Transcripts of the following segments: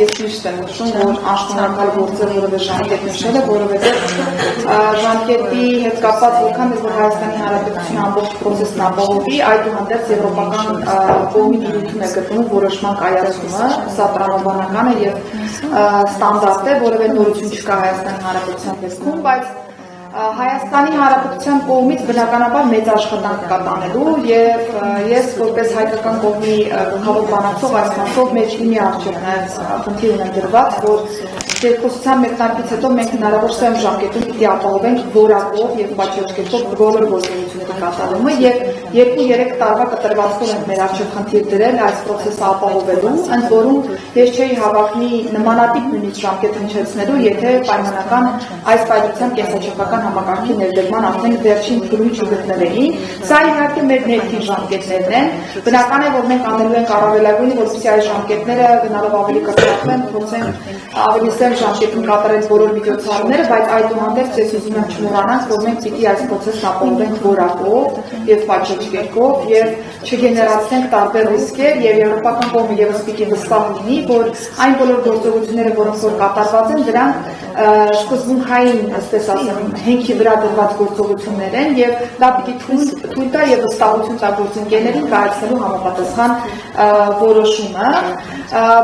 ես միշտ եմ նշում, որ անշնորհակալ գործ է որևէ ժամկետ նշելը, որովհետև ժամկետի հետ կապված որքան որ Հայաստանի Հանրապետության ամբողջ պրոցեսն ապահովի, այդուհանդերձ եվրոպական կողմի դիրություն է գտնում որոշման կայացումը, սա տրամաբանական է եւ ստանդարտ է, որևէ նորություն չկա Հայաստանի Հանրապետության տեսքում, բայց Հայաստանի Հանրապետության կողմից բնականաբար մեծ աշխատանք կա տանելու եւ ես որպես հայկական կողմի գլխավոր բանակցող այս մասով մեջ իմի առջև նաեւ խնդիր ունեմ դրված, որ երկխոսության մեկնարկից հետո մենք հնարավոր սեմ ժամկետում պիտի ապահովենք որակով եւ պատժոճկետով բոլոր գործողությունների կատարումը եւ 2-3 տարվա կտրվածքով ենք մեր առջև խնդիր դրել այս process-ը ապահովելու, ընդ որում ես չէի հավակնի նմանատիպ նույնիսկ ժամկետ հնչեցնելու, եթե պայմանական այս պայմանական կենսաչափական համակարգի ներդրման արդեն վերջին փուլում չգտնվեին։ Սա իհարկե մեր ներքին ժամկետներն են։ Բնական է, որ մենք անելու ենք առավելագույնը, որպեսզի այս ժամկետները գնալով ավելի կրկնվեն, փորձենք ավելի սեր ժամկետում կատարել բոլոր միջոցառումները, բայց այդուհանդերձ ես ուզում եմ չմոռանանք, որ մենք պիտի այս process-ն ապահովենք որակով եւ պատժոճկերտով եւ չգեներացնենք տարբեր ռիսկեր եւ եվրոպական կողմը եւս պիտի վստահ լինի, որ այն բոլոր գործողությունները, որոնք որ կատարված են, դրանք սկզբունքային, այսպես ասեմ, հենքի վրա դրված գործողություններ են եւ դա պիտի թույլ տա եւ վստահություն տա գործընկերներին կայացնելու համապատասխան որոշումը,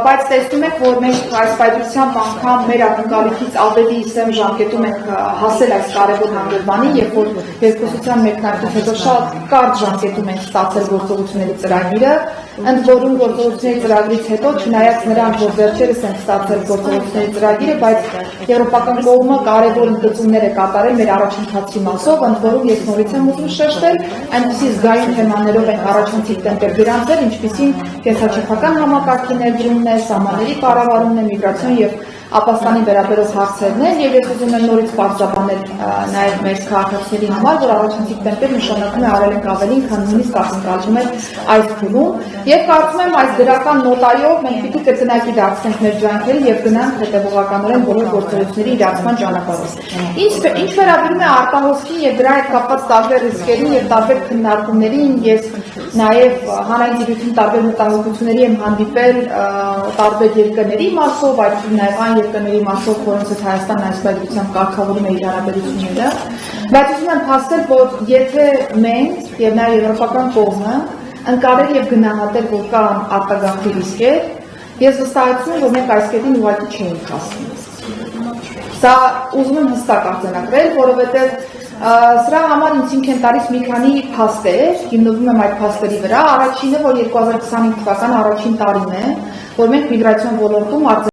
բայց տեսնում եք, որ մենք այս պայծրությամբ անգամ մեր ակնկալիքից ավելի սեմ ժամկետում ենք հասել այս կարևոր հանգրվանին, երբ որ երկխոսության մեկնարկից հետո շատ կարճ ժամկետում ենք ստացել գործողությունների ծրագիրը, ընդ որում գործողությունների ծրագրից հետո չնայած նրան, որ վերջերս ենք ստացել գործողությունների ծրագիրը, բայց եվրոպական կողմը կարևոր ընդգծումներ է կատարել մեր առաջընթացի մասով, ընդ որում ես նորից եմ ուզում շեշտել, այնպիսի զգայուն թեմաներով ենք առաջընթացի տեմպեր գրանցել, ինչպիսին կենսաչափական համակարգի ներդրումն է, սահմանների կառավարումն է, միգրացիոն եւ ապաստանի վերաբերող հարցերն են եւ ես ուզում եմ նորից բարձրաբանել նաեւ մեր քաղաքացիների համար, որ առաջընթացի տեմպեր նշանակում է արել ենք ավելին, քան նույնիսկ ակնկալում էր այս փուլում եւ կարծում եմ այս դրական նոտայով մենք պիտի կրկնակի դարձնենք մեր ջանքերը եւ գնանք հետեւողականորեն բոլոր գործողությունների իրացման ճանապարհով։ Ինչ վերաբերում է արտահոսքին եւ դրա հետ կապված տարբեր ռիսկերին եւ տարբեր քննարկումներին, ես նաեւ հանրային դիրություն տարբեր մտահոգությունների եմ հանդիպել տարբեր երկրների մասով, այդ նաեւ այն երկրների մասով, որոնց հետ Հայաստանն այս պայմանությամբ կարգավորում է իր հարաբերությունները, բայց ուզում եմ փաստել, որ եթե մենք եւ նաեւ եվրոպական կողմը ընկալել եւ գնահատել, որ կան արտագաղթի ռիսկեր, ես վստահեցնում եմ, որ մենք այս կետին ուղղակի չենք հասնում։ Սա ուզում եմ հստակ արձանագրել, որովհետեւ սրա համար ինձ ինքն տալիս մի քանի փաստեր, հիմնվում եմ այդ փաստերի վրա, առաջինը, որ 2025 թվականը առաջին տարին է, որ մենք միգրացիոն ոլորտում